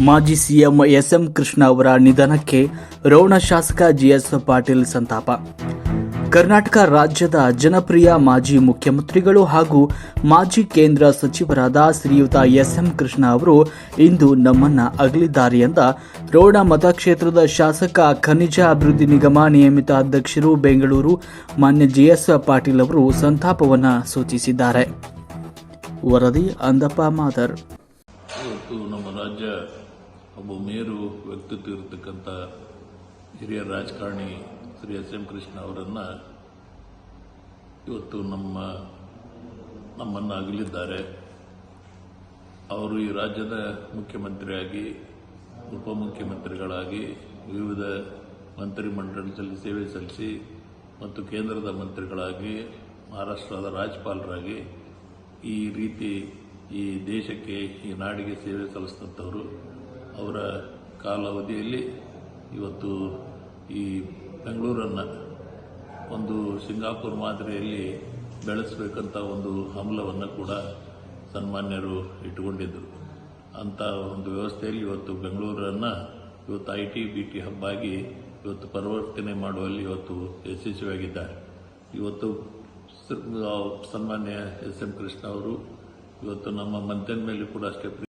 ಮಾಜಿ CM S M Krishna ಅವರ ನಿಧನಕ್ಕೆ ರೋಣ ಶಾಸಕ ಜಿಎಸ್ ಪಾಟೀಲ್ ಸಂತಾಪ. ಕರ್ನಾಟಕ ರಾಜ್ಯದ ಜನಪ್ರಿಯ ಮಾಜಿ ಮುಖ್ಯಮಂತ್ರಿಗಳು ಹಾಗೂ ಮಾಜಿ ಕೇಂದ್ರ ಸಚಿವರಾದ ಶ್ರೀಯುತ ಎಸ್ಎಂ ಕೃಷ್ಣ ಅವರು ಇಂದು ನಮ್ಮನ್ನ ಅಗಲಿದ್ದಾರೆ ಎಂದ ರೋಣ ಮತಕ್ಷೇತ್ರದ ಶಾಸಕ, ಖನಿಜ ಅಭಿವೃದ್ಧಿ ನಿಗಮ ನಿಯಮಿತ ಅಧ್ಯಕ್ಷರು ಬೆಂಗಳೂರು ಮಾನ್ಯ ಜಿಎಸ್ ಪಾಟೀಲ್ ಅವರು ಸಂತಾಪವನ್ನು ಸೂಚಿಸಿದ್ದಾರೆ. ವರದಿ ಅಂದಪ್ಪ ಮಾದರ್. ಇವತ್ತು ನಮ್ಮ ರಾಜ್ಯ ಒಬ್ಬ ಮೇರು ವ್ಯಕ್ತಿತ್ವ ಇರತಕ್ಕಂಥ ಹಿರಿಯ ರಾಜಕಾರಣಿ ಶ್ರೀ ಎಸ್ ಎಂ ಕೃಷ್ಣ ಅವರನ್ನು ಇವತ್ತು ನಮ್ಮನ್ನು ಅಗಲಿದ್ದಾರೆ. ಅವರು ಈ ರಾಜ್ಯದ ಮುಖ್ಯಮಂತ್ರಿಯಾಗಿ, ಉಪಮುಖ್ಯಮಂತ್ರಿಗಳಾಗಿ, ವಿವಿಧ ಮಂತ್ರಿಮಂಡಲದಲ್ಲಿ ಸೇವೆ ಸಲ್ಲಿಸಿ ಮತ್ತು ಕೇಂದ್ರದ ಮಂತ್ರಿಗಳಾಗಿ, ಮಹಾರಾಷ್ಟ್ರದ ರಾಜ್ಯಪಾಲರಾಗಿ ಈ ರೀತಿ ಈ ದೇಶಕ್ಕೆ, ಈ ನಾಡಿಗೆ ಸೇವೆ ಸಲ್ಲಿಸಿದಂಥವರು. ಅವರ ಕಾಲಾವಧಿಯಲ್ಲಿ ಇವತ್ತು ಈ ಬೆಂಗಳೂರನ್ನು ಒಂದು ಸಿಂಗಾಪುರ್ ಮಾದರಿಯಲ್ಲಿ ಬೆಳೆಸಬೇಕಂತ ಒಂದು ಹಂಬಲವನ್ನು ಕೂಡ ಸನ್ಮಾನ್ಯರು ಇಟ್ಟುಕೊಂಡಿದ್ದರು. ಅಂಥ ಒಂದು ವ್ಯವಸ್ಥೆಯಲ್ಲಿ ಇವತ್ತು ಬೆಂಗಳೂರನ್ನು ಇವತ್ತು IT-BT ಹಬ್ ಆಗಿ ಇವತ್ತು ಪರಿವರ್ತನೆ ಮಾಡುವಲ್ಲಿ ಇವತ್ತು ಯಶಸ್ವಿಯಾಗಿದ್ದಾರೆ. ಇವತ್ತು ಸನ್ಮಾನ್ಯ ಎಸ್ ಎಂ ಕೃಷ್ಣ ಅವರು ಇವತ್ತು ನಮ್ಮ ಮಂತ್ರಿ ಮೇಲೆ ಕೂಡ ಅಷ್ಟೇ